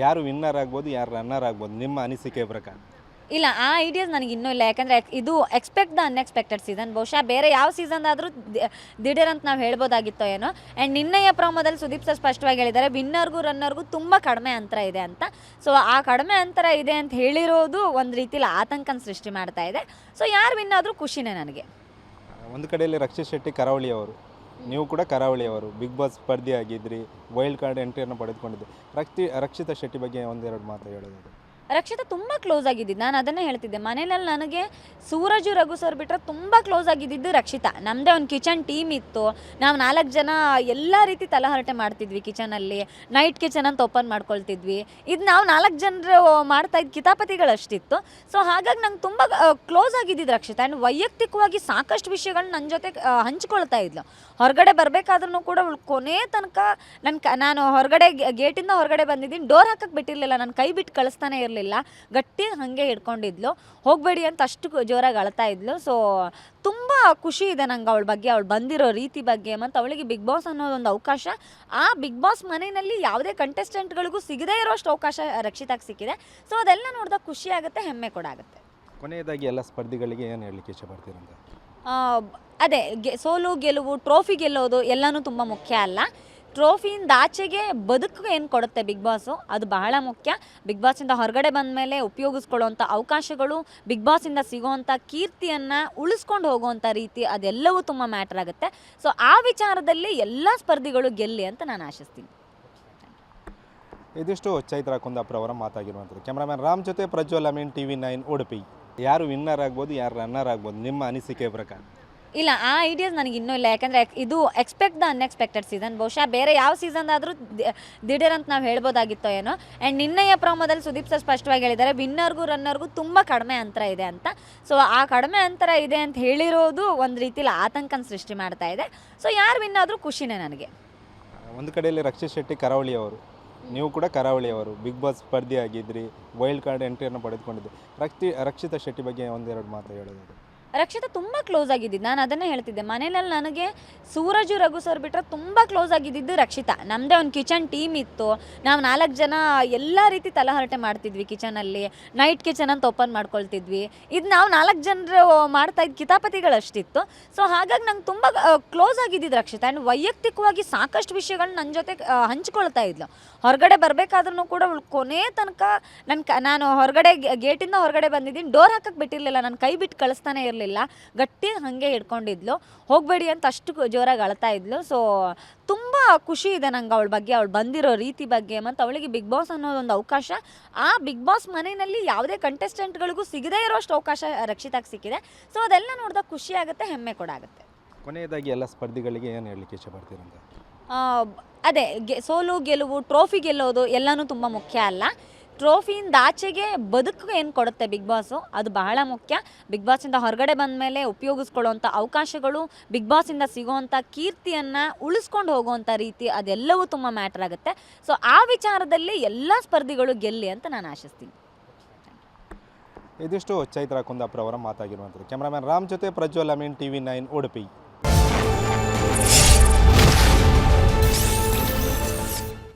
ಯಾರು ವಿನ್ನರ್ ಆಗ್ಬೋದು, ಯಾರು ರನ್ನರ್ ಆಗ್ಬೋದು ನಿಮ್ಮ ಅನಿಸಿಕೆ ಪ್ರಕಾರ? ಇಲ್ಲ, ಆ ಐಡಿಯಾಸ್ ನನಗೆ ಇನ್ನೂ ಇಲ್ಲ. ಯಾಕಂದರೆ ಇದು ಎಕ್ಸ್ಪೆಕ್ಟ್ ದ ಅನ್ಎಕ್ಸ್ಪೆಕ್ಟೆಡ್ ಸೀಸನ್. ಬಹುಶಃ ಬೇರೆ ಯಾವ ಸೀಸನ್ ಆದರೂ ದಿಢೀರ್ ಅಂತ ನಾವು ಹೇಳ್ಬೋದಾಗಿತ್ತೋ ಏನೋ. ಆ್ಯಂಡ್ ನಿನ್ನೆಯ ಪ್ರೋಮೋದಲ್ಲಿ ಸುದೀಪ್ ಸರ್ ಸ್ಪಷ್ಟವಾಗಿ ಹೇಳಿದ್ದಾರೆ, ವಿನ್ನರ್ಗೂ ರನ್ನರ್ಗೂ ತುಂಬ ಕಡಿಮೆ ಅಂತರ ಇದೆ ಅಂತ. ಸೊ ಆ ಕಡಿಮೆ ಅಂತರ ಇದೆ ಅಂತ ಹೇಳಿರೋದು ಒಂದು ರೀತಿಲಿ ಆತಂಕನ ಸೃಷ್ಟಿ ಮಾಡ್ತಾ ಇದೆ. ಸೊ ಯಾರು ವಿನ್ ಆದರೂ ಖುಷಿನೇ ನನಗೆ. ಒಂದು ಕಡೆಯಲ್ಲಿ ರಕ್ಷಿತ್ ಶೆಟ್ಟಿ ಕರಾವಳಿಯವರು, ನೀವು ಕೂಡ ಕರಾವಳಿಯವರು, ಬಿಗ್ ಬಾಸ್ ಸ್ಪರ್ಧಿ ಆಗಿದ್ರಿ, ವೈಲ್ಡ್ ಕಾರ್ಡ್ ಎಂಟ್ರಿಯನ್ನು ಪಡೆದುಕೊಂಡಿದ್ದೆ. ರಕ್ಷಿತಾ ಶೆಟ್ಟಿ ಬಗ್ಗೆ ಒಂದೆರಡು ಮಾತು ಹೇಳೋದು. ರಕ್ಷಿತಾ ತುಂಬ ಕ್ಲೋಸ್ ಆಗಿದ್ದಿದ್ದು, ನಾನು ಅದನ್ನೇ ಹೇಳ್ತಿದ್ದೆ. ಮನೇಲಿ ನನಗೆ ಸೂರಜು, ರಘು ಸರ್ ಬಿಟ್ಟರೆ ತುಂಬ ಕ್ಲೋಸ್ ಆಗಿದ್ದಿದ್ದು ರಕ್ಷಿತಾ. ನಮ್ಮದೇ ಒಂದು ಕಿಚನ್ ಟೀಮ್ ಇತ್ತು. ನಾವು 4 ಜನ ಎಲ್ಲ ರೀತಿ ತಲಹರಟೆ ಮಾಡ್ತಿದ್ವಿ ಕಿಚನಲ್ಲಿ. ನೈಟ್ ಕಿಚನ್ ಅಂತ ಓಪನ್ ಮಾಡ್ಕೊಳ್ತಿದ್ವಿ. ಇದು ನಾವು 4 ಜನರು ಮಾಡ್ತಾಯಿದ್ದು ಕಿತಾಪತಿಗಳಷ್ಟಿತ್ತು. ಸೊ ಹಾಗಾಗಿ ನಂಗೆ ತುಂಬ ಕ್ಲೋಸ್ ಆಗಿದ್ದಿದ್ದು ರಕ್ಷಿತಾ. ಆ್ಯಂಡ್ ವೈಯಕ್ತಿಕವಾಗಿ ಸಾಕಷ್ಟು ವಿಷಯಗಳನ್ನ ನನ್ನ ಜೊತೆ ಹಂಚ್ಕೊಳ್ತಾ ಇದ್ಲು. ಹೊರಗಡೆ ಬರಬೇಕಾದ್ರೂ ಕೂಡ ಕೊನೆ ತನಕ ನಾನು ಹೊರಗಡೆ ಗೇಟಿಂದ ಹೊರಗಡೆ ಬಂದಿದ್ದೀನಿ, ಡೋರ್ ಹಾಕಕ್ಕೆ ಬಿಟ್ಟಿರಲಿಲ್ಲ, ನನ್ನ ಕೈ ಬಿಟ್ಟು ಕಳಿಸ್ತಾನೆ ಇರಲಿಲ್ಲ. ಗಟ್ಟಿ ಹಾಗೆ ಹಿಡ್ಕೊಂಡಿದ್ಲು, ಹೋಗಬೇಡಿ ಅಂತ ಅಷ್ಟು ಜೋರಾಗಿ ಅಳ್ತಾ ಇದ್ಲು. ಸೊ ತುಂಬ ಖುಷಿ ಇದೆ ನಂಗೆ ಅವಳ ಬಗ್ಗೆ, ಅವಳು ಬಂದಿರೋ ರೀತಿ ಬಗ್ಗೆ. ಮತ್ತು ಅವಳಿಗೆ ಬಿಗ್ ಬಾಸ್ ಅನ್ನೋದೊಂದು ಅವಕಾಶ, ಆ ಬಿಗ್ ಬಾಸ್ ಮನೆಯಲ್ಲಿ ಯಾವುದೇ ಕಂಟೆಸ್ಟೆಂಟ್ಗಳಿಗೂ ಸಿಗದೇ ಇರೋಷ್ಟು ಅವಕಾಶ ರಕ್ಷಿತಾಗೆ ಸಿಕ್ಕಿದೆ. ಸೊ ಅದೆಲ್ಲ ನೋಡಿದಾಗ ಖುಷಿ ಆಗುತ್ತೆ, ಹೆಮ್ಮೆ ಕೂಡ ಆಗುತ್ತೆ. ಕೊನೆಯದಾಗಿ ಎಲ್ಲ ಸ್ಪರ್ಧಿಗಳಿಗೆ ಏನು ಹೇಳಲಿಕ್ಕೆ ಇಷ್ಟಪಡ್ತೀರಂತ? ಅದೇ ಸೋಲು ಗೆಲುವು, ಟ್ರೋಫಿ ಗೆಲ್ಲೋದು ಎಲ್ಲನೂ ತುಂಬ ಮುಖ್ಯ ಅಲ್ಲ. ಟ್ರೋಫಿಯಿಂದ ಆಚೆಗೆ ಬದುಕು ಏನು ಕೊಡುತ್ತೆ ಬಿಗ್ ಬಾಸು, ಅದು ಬಹಳ ಮುಖ್ಯ. ಬಿಗ್ ಬಾಸಿಂದ ಹೊರಗಡೆ ಬಂದ ಮೇಲೆ ಉಪಯೋಗಿಸ್ಕೊಳ್ಳೋವಂಥ ಅವಕಾಶಗಳು, ಬಿಗ್ ಬಾಸಿಂದ ಸಿಗೋವಂಥ ಕೀರ್ತಿಯನ್ನು ಉಳಿಸ್ಕೊಂಡು ಹೋಗುವಂಥ ರೀತಿ, ಅದೆಲ್ಲವೂ ತುಂಬ ಮ್ಯಾಟರ್ ಆಗುತ್ತೆ. ಸೊ ಆ ವಿಚಾರದಲ್ಲಿ ಎಲ್ಲ ಸ್ಪರ್ಧಿಗಳು ಗೆಲ್ಲಿ ಅಂತ ನಾನು ಆಶಿಸ್ತೀನಿ. ಇದಿಷ್ಟು ಚೈತ್ರಾ ಕುಂದಾಪುರ ಅವರ ಮಾತಾಗಿರುವಂಥದ್ದು. ಕ್ಯಾಮ್ರಾಮನ್ ರಾಮ್ ಜೊತೆ ಪ್ರಜ್ವಲ್ ಅಮೀನ್, TV9 ಉಡುಪಿ. ಯಾರು ವಿನ್ನರ್ ಆಗ್ಬೋದು, ಯಾರು ರನ್ನರ್ ಆಗ್ಬೋದು ನಿಮ್ಮ ಅನಿಸಿಕೆ ಪ್ರಕಾರ? ಇಲ್ಲ, ಆ ಐಡಿಯಾಸ್ ನನಗೆ ಇನ್ನೂ ಇಲ್ಲ. ಯಾಕಂದರೆ ಇದು ಎಕ್ಸ್ಪೆಕ್ಟ್ ದ ಅನ್ಎಕ್ಸ್ಪೆಕ್ಟೆಡ್ ಸೀಸನ್. ಬಹುಶಃ ಬೇರೆ ಯಾವ ಸೀಸನ್ ಆದರೂ ದಿಢೀರ್ ಅಂತ ನಾವು ಹೇಳ್ಬೋದಾಗಿತ್ತೋ ಏನೋ. ಆ್ಯಂಡ್ ನಿನ್ನೆಯ ಪ್ರೋಮೋದಲ್ಲಿ ಸುದೀಪ್ ಸರ್ ಸ್ಪಷ್ಟವಾಗಿ ಹೇಳಿದ್ದಾರೆ, ವಿನ್ನರ್ಗೂ ರನ್ನರ್ಗೂ ತುಂಬ ಕಡಿಮೆ ಅಂತರ ಇದೆ ಅಂತ. ಸೊ ಆ ಕಡಿಮೆ ಅಂತರ ಇದೆ ಅಂತ ಹೇಳಿರೋದು ಒಂದು ರೀತಿಲಿ ಆತಂಕನ ಸೃಷ್ಟಿ ಮಾಡ್ತಾ ಇದೆ. ಸೊ ಯಾರು ವಿನ್ ಆದರೂ ಖುಷಿನೇ ನನಗೆ. ಒಂದು ಕಡೆಯಲ್ಲಿ ರಕ್ಷಿತ್ ಶೆಟ್ಟಿ ಕರಾವಳಿಯವರು, ನೀವು ಕೂಡ ಕರಾವಳಿಯವರು, ಬಿಗ್ ಬಾಸ್ ಸ್ಪರ್ಧಿ ಆಗಿದ್ರಿ, ವೈಲ್ಡ್ ಕಾರ್ಡ್ ಎಂಟ್ರಿಯನ್ನು ಪಡೆದುಕೊಂಡಿದ್ದೆ. ರಕ್ಷಿತಾ ಶೆಟ್ಟಿ ಬಗ್ಗೆ ಒಂದೆರಡು ಮಾತು ಹೇಳೋದು. ರಕ್ಷಿತಾ ತುಂಬ ಕ್ಲೋಸ್ ಆಗಿದ್ದಿದ್ದು, ನಾನು ಅದನ್ನೇ ಹೇಳ್ತಿದ್ದೆ. ಮನೇಲಿ ನನಗೆ ಸೂರಜು, ರಘು ಸರ್ ಬಿಟ್ಟರೆ ತುಂಬ ಕ್ಲೋಸ್ ಆಗಿದ್ದಿದ್ದು ರಕ್ಷಿತಾ. ನಮ್ಮದೇ ಒಂದು ಕಿಚನ್ ಟೀಮ್ ಇತ್ತು. ನಾವು 4 ಜನ ಎಲ್ಲ ರೀತಿ ತಲಹರಟೆ ಮಾಡ್ತಿದ್ವಿ ಕಿಚನಲ್ಲಿ. ನೈಟ್ ಕಿಚನ್ ಅಂತ ಓಪನ್ ಮಾಡ್ಕೊಳ್ತಿದ್ವಿ. ಇದು ನಾವು 4 ಜನರು ಮಾಡ್ತಾಯಿದ್ದು ಕಿತಾಪತಿಗಳಷ್ಟಿತ್ತು. ಸೊ ಹಾಗಾಗಿ ನಂಗೆ ತುಂಬ ಕ್ಲೋಸ್ ಆಗಿದ್ದಿದ್ದು ರಕ್ಷಿತಾ. ಆ್ಯಂಡ್ ವೈಯಕ್ತಿಕವಾಗಿ ಸಾಕಷ್ಟು ವಿಷಯಗಳನ್ನ ನನ್ನ ಜೊತೆ ಹಂಚ್ಕೊಳ್ತಾ ಇದ್ಲು. ಹೊರಗಡೆ ಬರಬೇಕಾದ್ರೂ ಕೂಡ ಕೊನೆ ತನಕ ನಾನು ಹೊರಗಡೆ ಗೇಟಿಂದ ಹೊರಗಡೆ ಬಂದಿದ್ದೀನಿ, ಡೋರ್ ಹಾಕಕ್ಕೆ ಬಿಟ್ಟಿರಲಿಲ್ಲ, ನನ್ನ ಕೈ ಬಿಟ್ಟು ಕಳಿಸ್ತಾನೆ ಇರಲಿಲ್ಲ. ಗಟ್ಟಿ ಹಾಗೆ ಹಿಡ್ಕೊಂಡಿದ್ಲು, ಹೋಗಬೇಡಿ ಅಂತ ಅಷ್ಟು ಜೋರಾಗಿ ಅಳ್ತಾ ಇದ್ಲು. ಸೊ ತುಂಬ ಖುಷಿ ಇದೆ ನಂಗೆ ಅವಳ ಬಗ್ಗೆ, ಅವಳು ಬಂದಿರೋ ರೀತಿ ಬಗ್ಗೆ. ಮತ್ತು ಅವಳಿಗೆ ಬಿಗ್ ಬಾಸ್ ಅನ್ನೋದೊಂದು ಅವಕಾಶ, ಆ ಬಿಗ್ ಬಾಸ್ ಮನೆಯಲ್ಲಿ ಯಾವುದೇ ಕಂಟೆಸ್ಟೆಂಟ್ಗಳಿಗೂ ಸಿಗದೇ ಇರೋಷ್ಟು ಅವಕಾಶ ರಕ್ಷಿತಾಗೆ ಸಿಕ್ಕಿದೆ. ಸೊ ಅದೆಲ್ಲ ನೋಡಿದಾಗ ಖುಷಿ ಆಗುತ್ತೆ, ಹೆಮ್ಮೆ ಕೂಡ ಆಗುತ್ತೆ. ಕೊನೆಯದಾಗಿ ಎಲ್ಲ ಸ್ಪರ್ಧಿಗಳಿಗೆ ಏನು ಹೇಳಲಿಕ್ಕೆ ಇಷ್ಟಪಡ್ತೀರಂತ? ಅದೇ ಸೋಲು ಗೆಲುವು, ಟ್ರೋಫಿ ಗೆಲ್ಲೋದು ಎಲ್ಲನೂ ತುಂಬ ಮುಖ್ಯ ಅಲ್ಲ. ಟ್ರೋಫಿಯಿಂದ ಆಚೆಗೆ ಬದುಕು ಏನು ಕೊಡುತ್ತೆ ಬಿಗ್ ಬಾಸು, ಅದು ಬಹಳ ಮುಖ್ಯ. ಬಿಗ್ ಬಾಸಿಂದ ಹೊರಗಡೆ ಬಂದ ಮೇಲೆ ಉಪಯೋಗಿಸ್ಕೊಳ್ಳೋವಂಥ ಅವಕಾಶಗಳು, ಬಿಗ್ ಬಾಸಿಂದ ಸಿಗೋವಂಥ ಕೀರ್ತಿಯನ್ನು ಉಳಿಸ್ಕೊಂಡು ಹೋಗುವಂಥ ರೀತಿ, ಅದೆಲ್ಲವೂ ತುಂಬ ಮ್ಯಾಟರ್ ಆಗುತ್ತೆ. ಸೊ ಆ ವಿಚಾರದಲ್ಲಿ ಎಲ್ಲ ಸ್ಪರ್ಧಿಗಳು ಗೆಲ್ಲಿ ಅಂತ ನಾನು ಆಶಿಸ್ತೀನಿ. ಇದಿಷ್ಟು ಚೈತ್ರಾ ಕುಂದಾಪುರ ಅವರ ಮಾತಾಗಿರುವಂಥದ್ದು. ಕ್ಯಾಮ್ರಾಮನ್ ರಾಮ್ ಜೊತೆ ಪ್ರಜ್ವಲ್ ಅಮೀನ್, TV9 ಉಡುಪಿ.